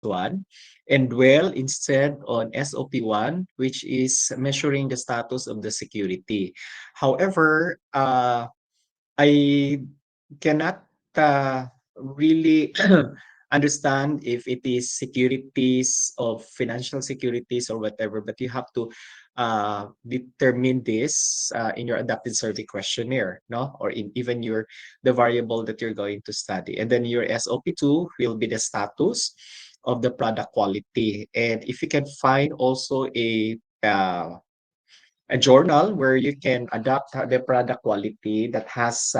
one, and dwell instead on SOP1, which is measuring the status of the security. However, I cannot really understand if it is securities of financial securities or whatever, but you have to determine this in your adapted survey questionnaire, no? Or in even your the variable that you're going to study. And then your SOP2 will be the status of the product quality. And if you can find also a journal where you can adapt the product quality that has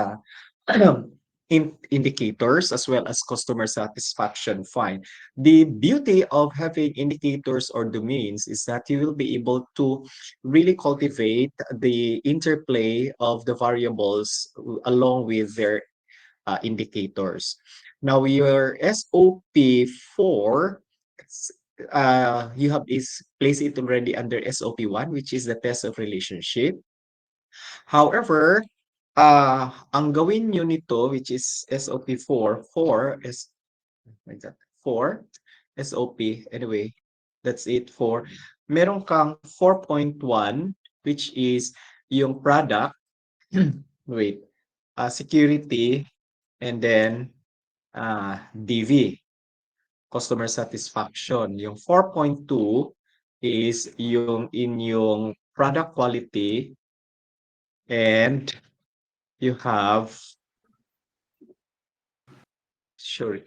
indicators as well as customer satisfaction, fine. The beauty of having indicators or domains is that you will be able to really cultivate the interplay of the variables along with their indicators. Now, your SOP4, you have is place it already under SOP1, which is the test of relationship. However, ang gawin niyo nito, which is SOP4, 4 is like that, 4, SOP, anyway, that's it, 4. Meron kang 4.1, which is yung product, wait, security, and then DV, customer satisfaction. Yung 4.2 is yung inyong product quality, and you have, sure,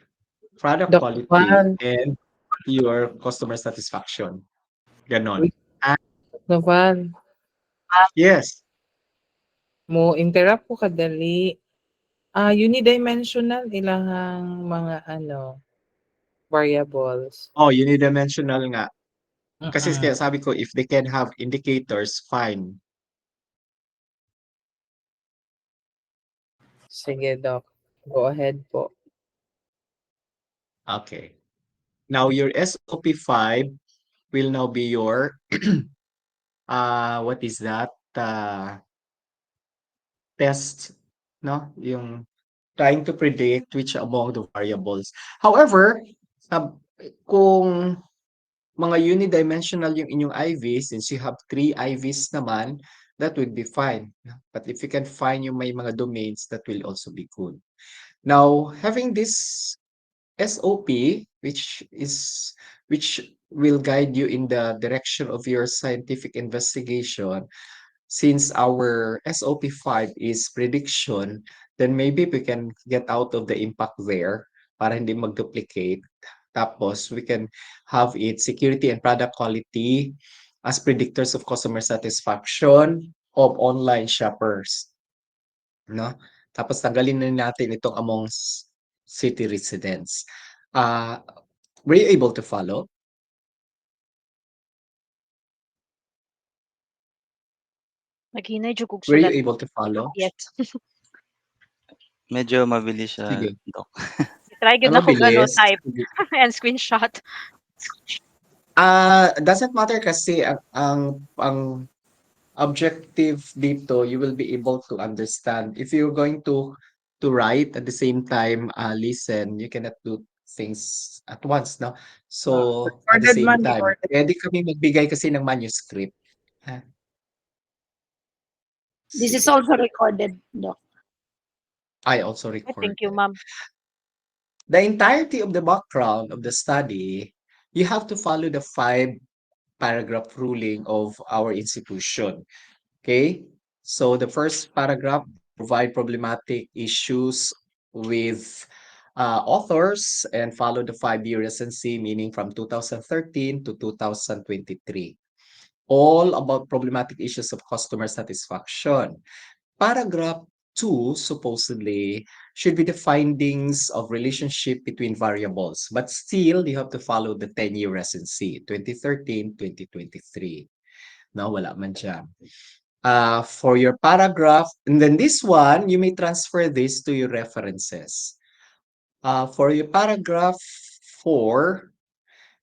product Doc quality Naval, and your customer satisfaction. Ganon. wait, Doc Naval, Yes. mo interrupt ko kadali. Unidimensional ilahang mga ano, variables. Oh, unidimensional nga. Kasi Mm. kaya sabi ko, if they can have indicators, fine. Sige, Doc. Go ahead po. Okay. Now, your SOP5 will now be your, what is that? Test, no? Yung trying to predict which among the variables. However, kung mga unidimensional yung inyong IV, since you have 3 IVs naman, that would be fine. But if you can find yung may mga domains, that will also be good. Now, having this SOP, which will guide you in the direction of your scientific investigation, since our SOP5 is prediction, then maybe we can get out of the impact there para hindi mag-duplicate. Tapos we can have it security and product quality as predictors of customer satisfaction of online shoppers, no? Tapos tanggalin na natin itong among city residents. Uh, were you able to follow? Maghinay jud kog Were you sulat. able to Not follow? yet. Medyo mabilis siya, Sige. Doc. Try gyud na kog ano Mabilis. type and screenshot. Doesn't matter kasi ang objective dito, you will be able to understand. If you're going to write at the same time, listen, you cannot do things at once, no? So, at the Recorded same man, time, recorded. pwede kami magbigay kasi ng manuscript. Ha? This is Sige. also recorded, Doc. I also Ay, thank you, recorded. ma'am. The entirety of the background of the study, you have to follow the 5 paragraph ruling of our institution. Okay? So the first paragraph provide problematic issues with authors and follow the 5-year residency, meaning from 2013 to 2023. All about problematic issues of customer satisfaction. Paragraph 2 supposedly should be the findings of relationship between variables, but still you have to follow the 10-year residency, 2013, 2023. No, wala man siya. For your paragraph, and then this one, you may transfer this to your references. For your paragraph 4,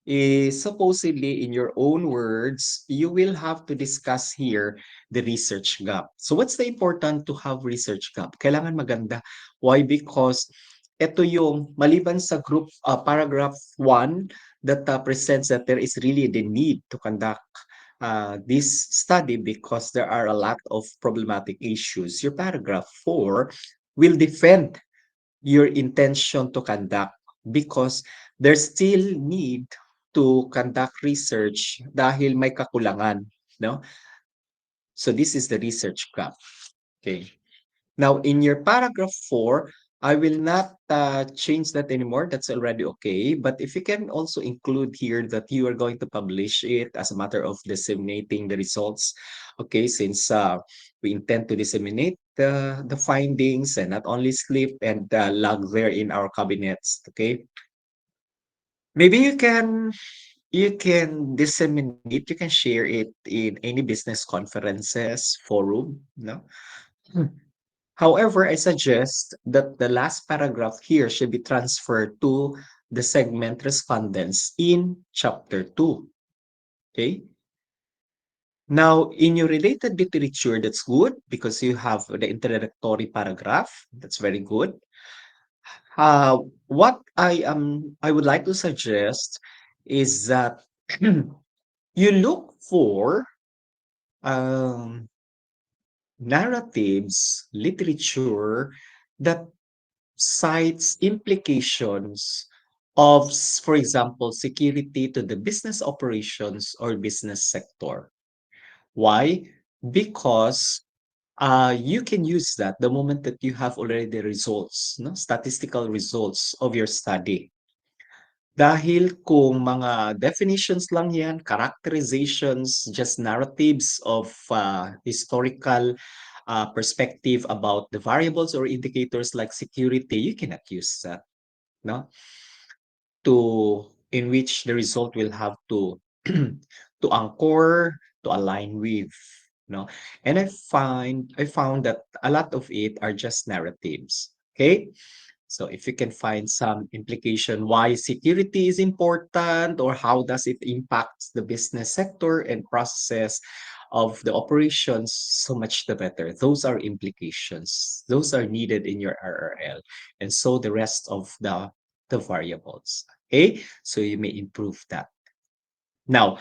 is supposedly in your own words, you will have to discuss here the research gap. So what's the important to have research gap? Kailangan maganda. Why? Because ito yung maliban sa group paragraph 1 that presents that there is really the need to conduct this study because there are a lot of problematic issues. Your paragraph 4 will defend your intention to conduct because there's still need to conduct research dahil may kakulangan, no? So this is the research gap. Okay. Now, in your paragraph 4, I will not change that anymore. That's already okay. But if you can also include here that you are going to publish it as a matter of disseminating the results, okay, since we intend to disseminate the findings and not only sleep and log there in our cabinets, okay? Maybe you can disseminate, you can share it in any business conferences, forum, no? However, I suggest that the last paragraph here should be transferred to the segment respondents in chapter 2. Okay. Now, in your related literature, that's good because you have the introductory paragraph. That's very good. What I would like to suggest is that you look for um, narratives, literature that cites implications of, for example, security to the business operations or business sector. Why? Because you can use that the moment that you have already the results, no? Statistical results of your study. Dahil kung mga definitions lang yan, characterizations, just narratives of historical perspective about the variables or indicators like security, you cannot use that, no? To in which the result will have to to anchor, to align with, no? And I found that a lot of it are just narratives. Okay? So if you can find some implication why security is important or how does it impact the business sector and process of the operations, so much the better. Those are implications. Those are needed in your RRL. And so the rest of the variables. Okay? So you may improve that. Now,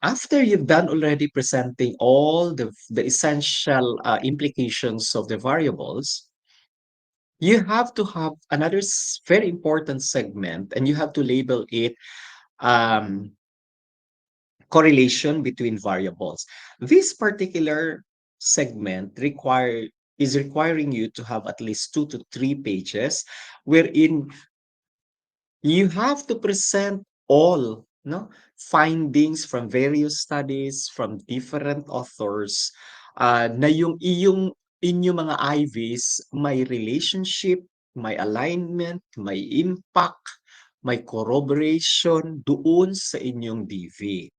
after you've done already presenting all the essential implications of the variables, you have to have another very important segment and you have to label it um, correlation between variables. This particular segment is requiring you to have at least 2 to 3 pages wherein you have to present all, no, findings from various studies from different authors na yung inyong mga IVs may relationship, may alignment, may impact, may corroboration doon sa inyong DV.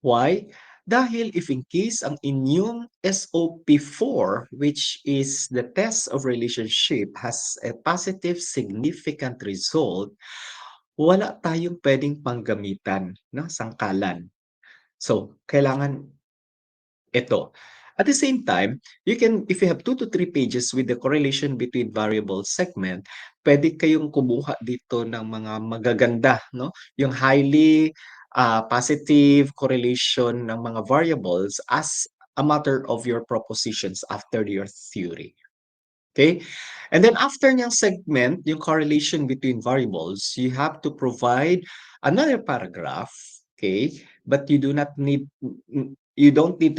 Why? Dahil if in case ang inyong SOP4, which is the test of relationship, has a positive significant result, wala tayong pwedeng panggamitan, no, sangkalan. So, kailangan ito. At the same time, if you have 2 to 3 pages with the correlation between variable segment, pwede kayong kumuha dito ng mga magaganda, no? Yung highly positive correlation ng mga variables as a matter of your propositions after your theory. Okay? And then after niyang segment, yung correlation between variables, you have to provide another paragraph, okay? But you don't need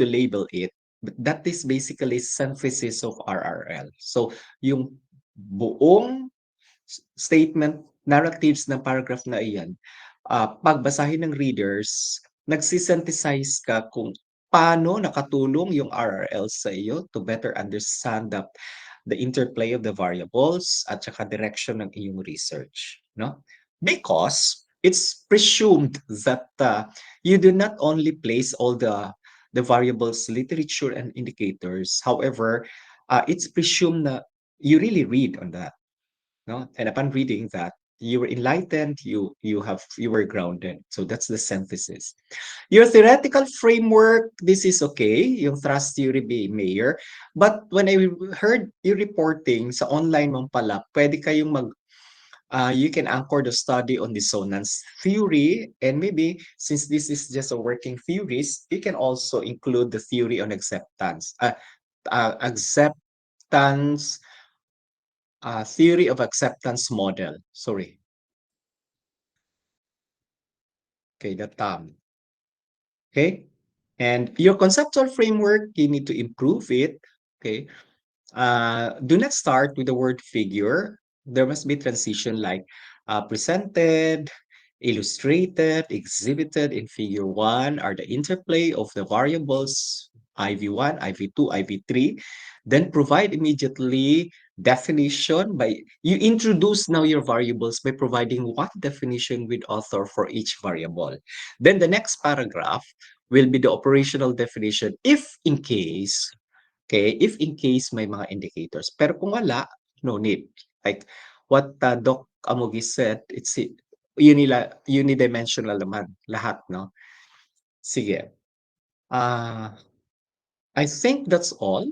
to label it. But that is basically synthesis of RRL. So, yung buong statement, narratives ng paragraph na iyan, pagbasahin ng readers, nagsisynthesize ka kung paano nakatulong yung RRL sa iyo to better understand the interplay of the variables at saka direction ng iyong research, no? Because it's presumed that you do not only place all the variables, literature, and indicators. However, it's presumed that you really read on that, no? And upon reading that, you were enlightened, you were grounded. So that's the synthesis. Your theoretical framework, this is okay, yung thrust theory Mayer. But when I heard you reporting sa online mong pala, pwede kayong you can anchor the study on dissonance theory, and maybe since this is just a working theories, you can also include the theory on acceptance, theory of acceptance model. Sorry. Okay, the term. Okay. And your conceptual framework, you need to improve it. Okay. Do not start with the word figure. There must be transition like presented, illustrated, exhibited in figure one are the interplay of the variables IV1, IV2, IV3. Then provide immediately definition by you introduce now your variables by providing what definition with author for each variable. Then the next paragraph will be the operational definition if in case. Okay, if in case may mga indicators. Pero kung wala, no need. Like what Doc Amugis said, it's unidimensional naman lahat, no? Sige. I think that's all.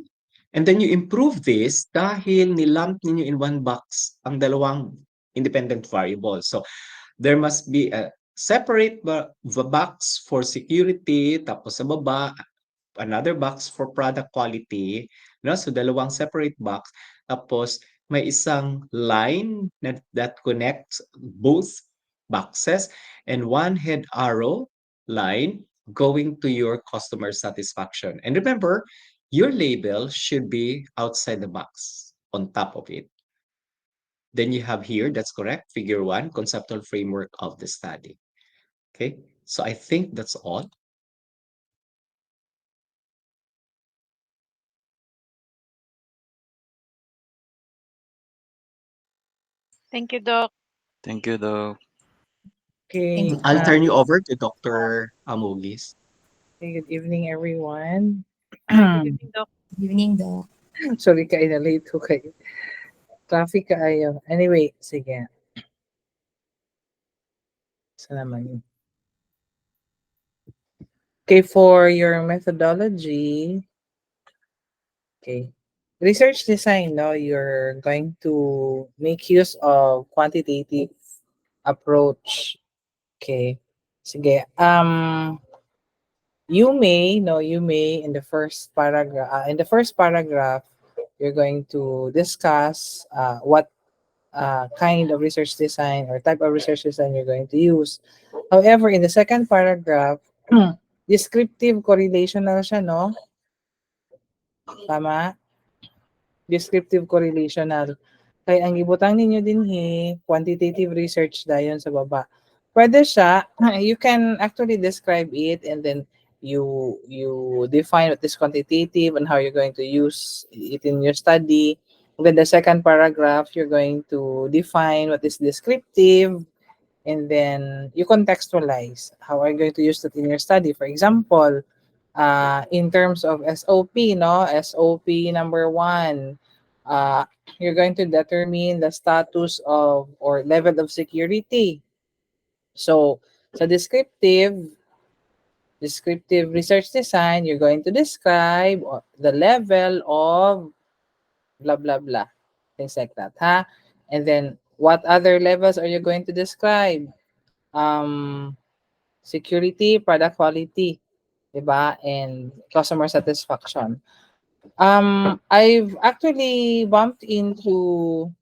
And then you improve this dahil nilump ninyo in one box ang dalawang independent variables. So there must be a separate box for security, tapos sa baba another box for product quality, no? So dalawang separate box, tapos may isang line that connects both boxes and one head arrow line going to your customer satisfaction. And remember, your label should be outside the box on top of it. Then you have here, that's correct, figure one, conceptual framework of the study. Okay, so I think that's all. Thank you, Doc. Thank you, Doc. Okay. I'll turn you over to Dr. Amugis. Good evening, everyone. Hi, good evening, Doc. Evening, Doc. Sorry kayo na late ko kayo. Traffic kaayo. Anyway, sige. Saan naman yun? Okay, for your methodology, okay. Research design, no, you're going to make use of quantitative approach. Okay. Sige. You may, no, you may in the first paragraph, you're going to discuss what kind of research design or type of research design you're going to use. However, in the second paragraph, descriptive correlational siya, no? Tama? Descriptive correlational. Kaya ang ibutang ninyo din quantitative research dayon sa baba. Pwede siya, you can actually describe it and then you define what is quantitative and how you're going to use it in your study. And then the second paragraph, you're going to define what is descriptive and then you contextualize how are you going to use that in your study. For example, in terms of SOP, no? SOP number 1, you're going to determine the status of or level of security. So, sa descriptive research design, you're going to describe the level of blah, blah, blah. Things like that, ha? And then, what other levels are you going to describe? Security, product quality, diba? And customer satisfaction. I've actually bumped into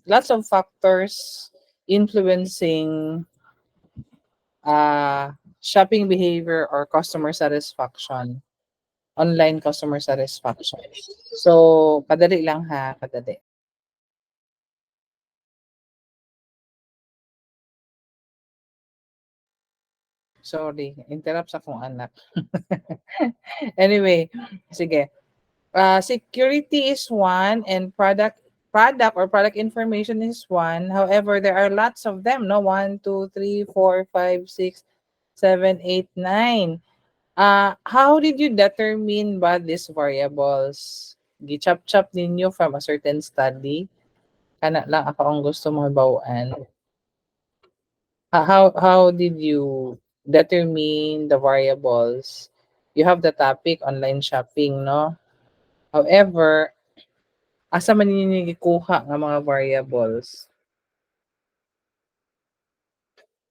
lots of factors influencing shopping behavior or customer satisfaction, online customer satisfaction. So, kadali lang ha, kadali. Sorry, interrupt sa akong anak. Anyway, sige. Security is one and product or product information is one. However, there are lots of them, no? 1, 2, 3, 4, 5, 6, 7, 8, 9. How did you determine ba these variables? Gichap-chap ninyo from a certain study? Kana lang ako ang gusto mo bawaan. How did you determine the variables? You have the topic online shopping, no? However, asa man ninyo gikuha nga mga variables?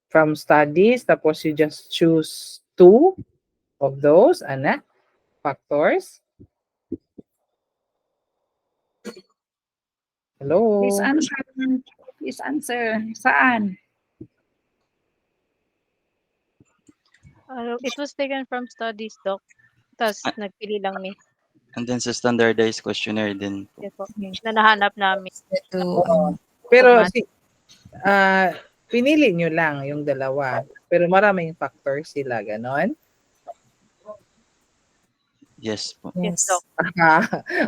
from studies, tapos you just choose two of those, factors. Please Hello? answer. Please answer. Saan? It was taken from studies, Doc. Tas Ah, nagpili lang mi. and then sa standardized questionnaire din po. Yes po. Okay. Na nahanap namin. Ito, Oo. Pero Tugma. ah, pinili nyo lang yung dalawa. Pero maraming factors sila, ganon. Yes po. Yes, Doc.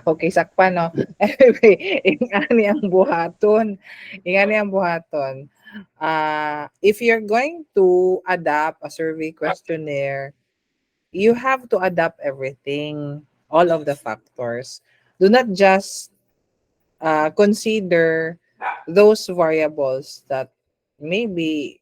Okay, sakpa, no? Anyway, ingani ang buhaton. Ingani ang buhaton. If you're going to adapt a survey questionnaire, you have to adapt everything, all of the factors. Do not just consider those variables that maybe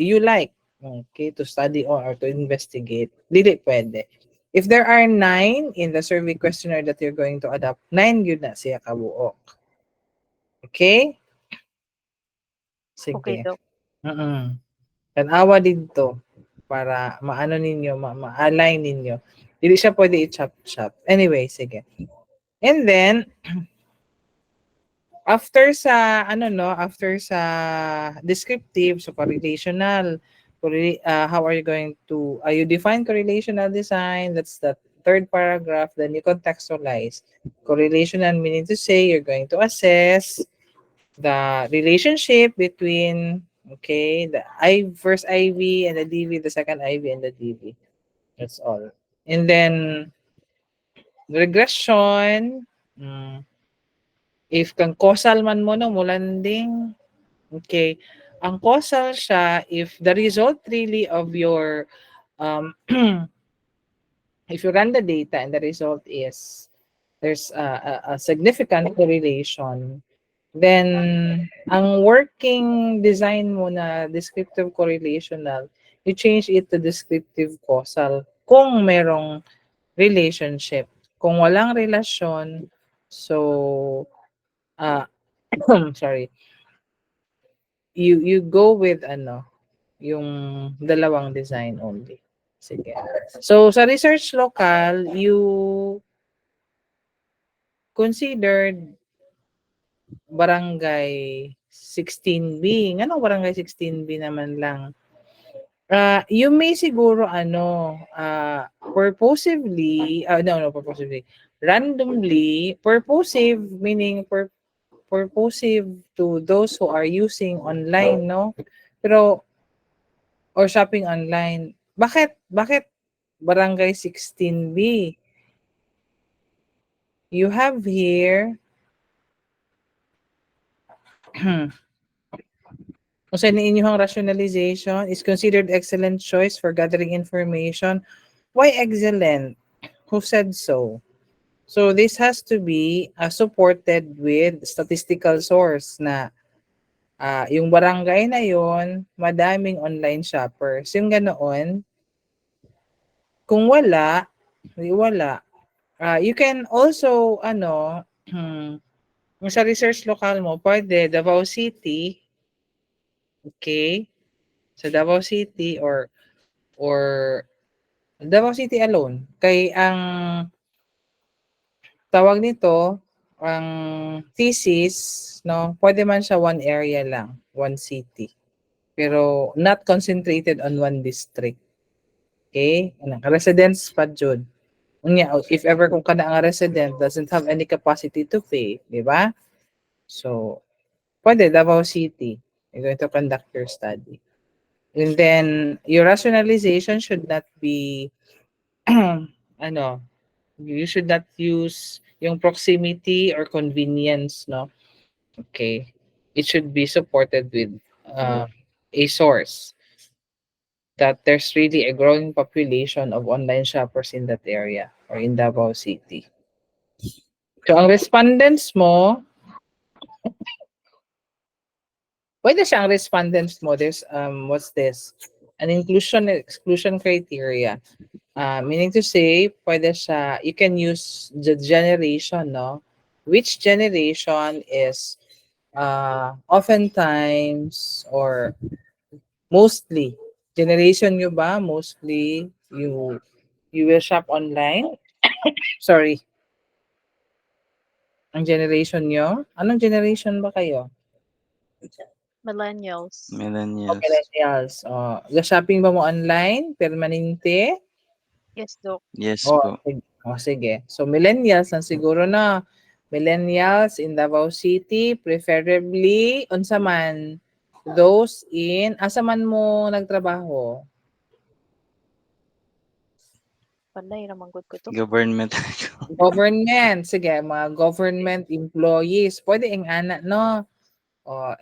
you like, okay, to study on or to investigate. Dili pwede. If there are 9 in the survey questionnaire that you're going to adapt, 9 yun na siya kabuok. Okay? Okay, Sige. Doc. Tanawa dito para maano ninyo, ma-align ninyo. Hindi siya pwede i-chop-chop. Anyway, sige. And then, after sa, after sa descriptive, so correlational, how are you going to, you define correlational design, that's the third paragraph, then you contextualize. Correlational meaning to say, you're going to assess the relationship between, okay, the first IV and the DV, the second IV and the DV. That's all. And then, regression, if kang causal man mo no, mulanding, okay, ang causal siya, if the result really of your, if you run the data and the result is, there's a significant correlation, then, ang working design mo na descriptive correlational, you change it to descriptive causal kung merong relationship. Kung walang relasyon, so, sorry, you go with yung dalawang design only. Sige. So, sa research local, you considered barangay 16B. Anong barangay 16B naman lang? You may siguro purposively, purposively, randomly, purposive meaning purposive to those who are using online, no? Pero, or shopping online. Bakit barangay 16B? You have here, kung sa inyong rationalization is considered excellent choice for gathering information. Why excellent? Who said so? So this has to be supported with statistical source na yung barangay na yon madaming online shoppers. Yung ganoon, kung wala, wala. You can also, kung sa research local mo, pwede Davao City, okay, sa Davao City or Davao City alone. Kay ang tawag nito, ang thesis, no, pwede man siya one area lang, one city. Pero not concentrated on one district. Okay? Residents pa jud. If ever kung kana ang resident doesn't have any capacity to pay, di ba? So, pwede Davao City. You're going to conduct your study. And then, your rationalization should not be, you should not use yung proximity or convenience, no? Okay. It should be supported with a source that there's really a growing population of online shoppers in that area or in Davao City. So, ang respondents mo, pwede siyang respondents mo, there's, what's this? An inclusion and exclusion criteria. Meaning to say, pwede siya, you can use the generation, no? Which generation is oftentimes or Mostly. Generation nyo ba? Mostly you will shop online? Sorry. Ang generation nyo? Anong generation ba kayo? Millennials. O Millennials. millennials. O, shopping ba mo online? Permanente? Yes, Doc. Yes O, po. sige. O, sige. So, millennials ang siguro na. Millennials in Davao City, preferably, unsa man, those in, asa man mo nagtrabaho? Panday naman good ko to. Government. Government. Sige, mga government employees. Pwede ang ana, no?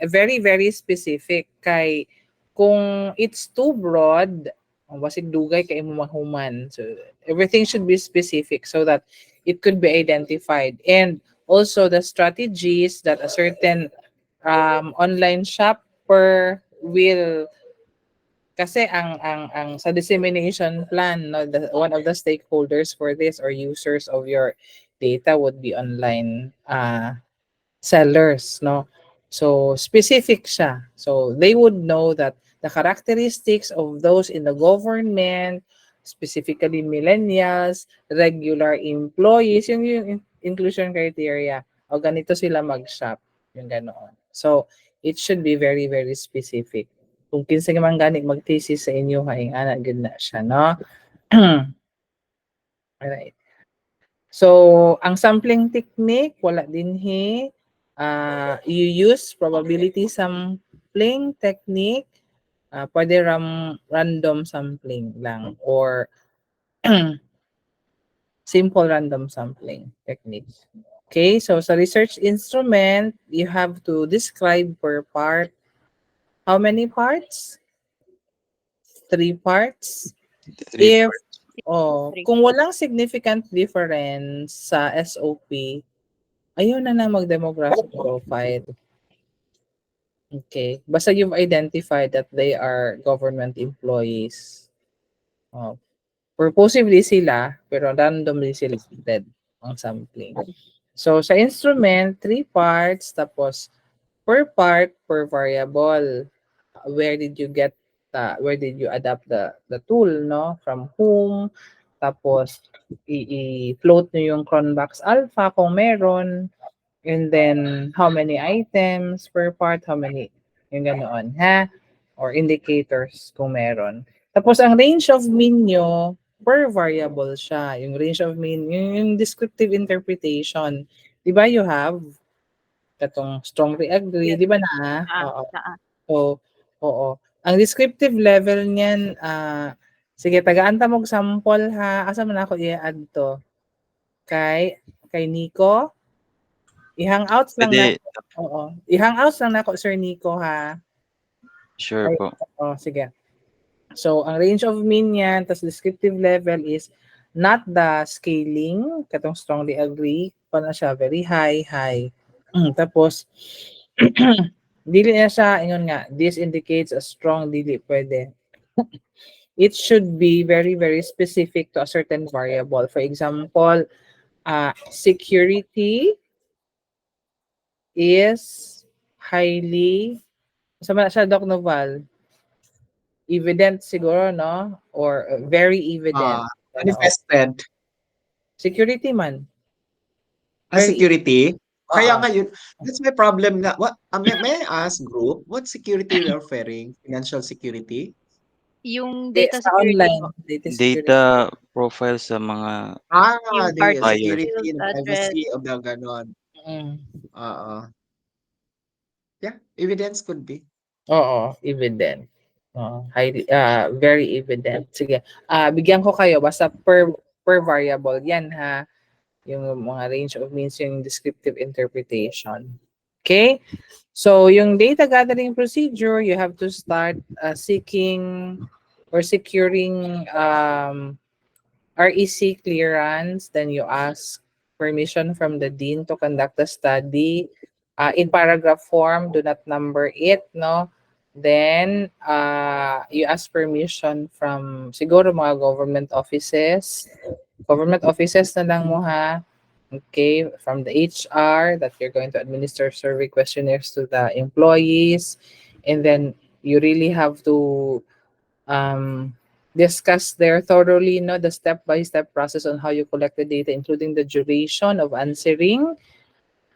Very, very specific. Kay, kung it's too broad, basig dugay kay mo mahuman. So, everything should be specific so that it could be identified. And also the strategies that a certain online shopper will, kasi ang sa dissemination plan, no, one of the stakeholders for this or users of your data would be online sellers, no. So specific siya, so they would know that the characteristics of those in the government, specifically millennials, regular employees, yung inclusion criteria, o ganito sila mag-shop, yung ganoon. So it should be very, very specific. Kung kinsa man gani mag-thesis sa inyo, haing ana gid na siya, no. Alright. So, ang sampling technique, wala dinhi. You use probability sampling technique. Pwede random sampling lang or simple random sampling technique. Okay, so sa research instrument, you have to describe per part. How many parts? 3 parts. Three If Three. kung walang significant difference sa SOP, ayaw na mag-demographic profile. Okay. Basta you've identified that they are government employees. Purposively sila, pero randomly selected ang sampling. So, sa instrument, 3 parts, tapos per part, per variable. Where did you get where did you adapt the tool, no? From whom? Tapos, i-float nyo yung Cronbach's alpha kung meron. And then, how many items per part, how many, yung ganoon, ha? Or indicators kung meron. Tapos, ang range of mean nyo, per variable siya. Yung range of mean, yung descriptive interpretation. Di ba you have katong strongly agree, Yes. di ba na? Oo. Naa. So, oo. Ang descriptive level niyan, sige, tagaan ta mog sample ha. Asa man ako i-add to? Kay Nico? I-hangouts lang na. Pwede. Oo. I-hangouts lang nako Sir Nico ha. Sure Ay, po. sige. So, ang range of mean niyan, tas descriptive level is not the scaling, katong strongly agree, pa na siya very high, high. Tapos, dili na siya, ingon nga, this indicates a strong dili, pwede. It should be very, very specific to a certain variable. For example, security is highly, sa man siya, Doc Noval, evident siguro, no? Or very evident. Manifested. Security man. Very Security. Kaya Oo. nga yun, that's my problem nga. What, may I ask group, what security are you referring? Financial security? Yung Di- data sa security online, po. data security. Data profile sa mga Yung The card Buyers. security details, and address. privacy of the ganon. Mm. Oo. Yeah, evidence could be. Oo, evident. Highly, very evident. Sige. Bigyan ko kayo basta per variable yan ha. Yung mga range of means yung descriptive interpretation. Okay? So, yung data gathering procedure, you have to start seeking or securing REC clearance. Then you ask permission from the dean to conduct the study. In paragraph form, do not number it, no? Then, you ask permission from siguro mga government offices. Government offices na lang mo ha. Okay, from the HR that you're going to administer survey questionnaires to the employees. And then You really have to discuss there thoroughly, no, the step-by-step process on how you collect the data, including the duration of answering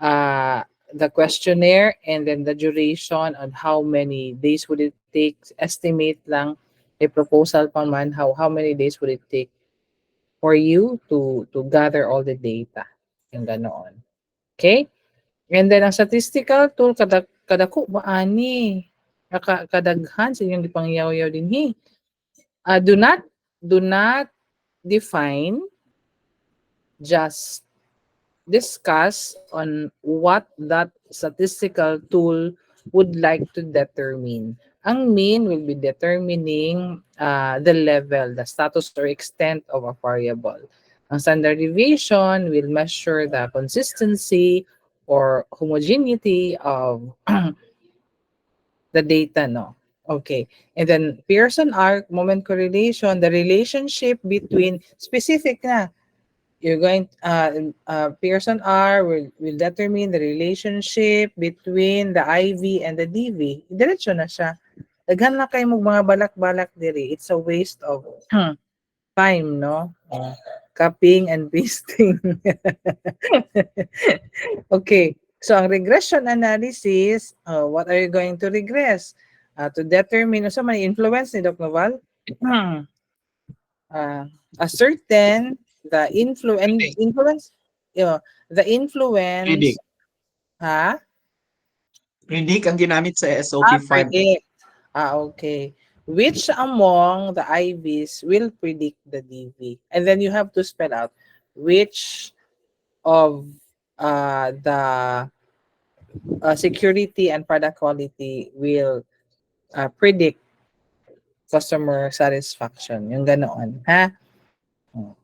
uh, the questionnaire, and then the duration on how many days would it take, estimate lang a proposal pa man, how many days would it take for you to gather all the data, yung ganoon. Okay? And then ang statistical tool kadako maani kadaghan sa inyong gipangyaw-yaw dinhi. Do not define, just discuss on what that statistical tool would like to determine. Ang mean will be determining the level, the status or extent of a variable. Ang standard deviation will measure the consistency or homogeneity of the data, no? Okay. And then Pearson arc, moment correlation, the relationship between specific na. You're going, Pearson R will determine the relationship between the IV and the DV. Diretso na siya. Daghan na kayo mga balak-balak diri. It's a waste of time, no? Copying and pasting. Okay. So, ang regression analysis, what are you going to regress? To determine, so may influence ni Doc Noval? Ascertain the influence, the influence, Predict. ha? Predict ang ginamit sa SOP 5. Predict. Okay. Which among the IVs will predict the DV? And then you have to spell out which of the security and product quality will predict customer satisfaction. Yung ganoon, ha?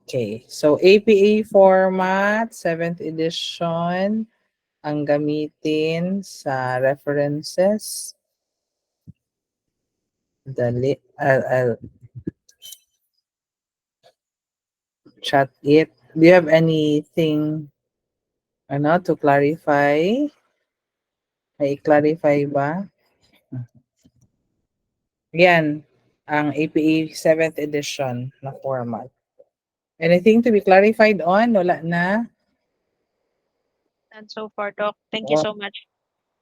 Okay. So, APA format, 7th edition, ang gamitin sa references. Dali. I'll chat it. Do you have anything to clarify? May clarify ba? Yan, ang APA 7th edition na format. Anything to be clarified on? Wala na? And so far, Doc. Thank you so much.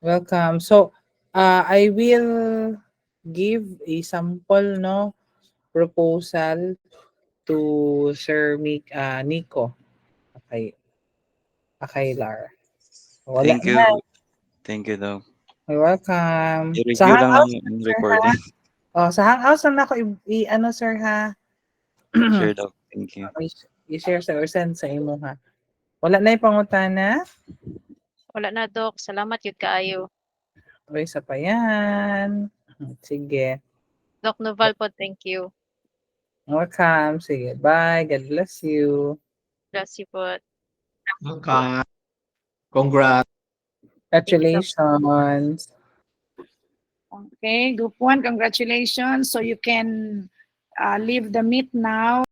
Welcome. So, I will give a sample, no, proposal to Sir Nico. Okay. Lar. Wala Thank na. you. Thank you daw. You're welcome. Sa I-review lang Hangouts, ang sir, recording. sa Hangouts lang ako i-ano, sir, ha? Sure daw. Thank you. I-share sa or send sa imo, ha? Wala na ipangutana? Wala na, Doc. Salamat yun kaayo. O, isa pa yan. Sige. Doc Noval po, thank you. Welcome. Sige. Bye. God bless you. Bless you po. Okay. Congrats. Congratulations. Okay, group 1, congratulations. So you can leave the meet now.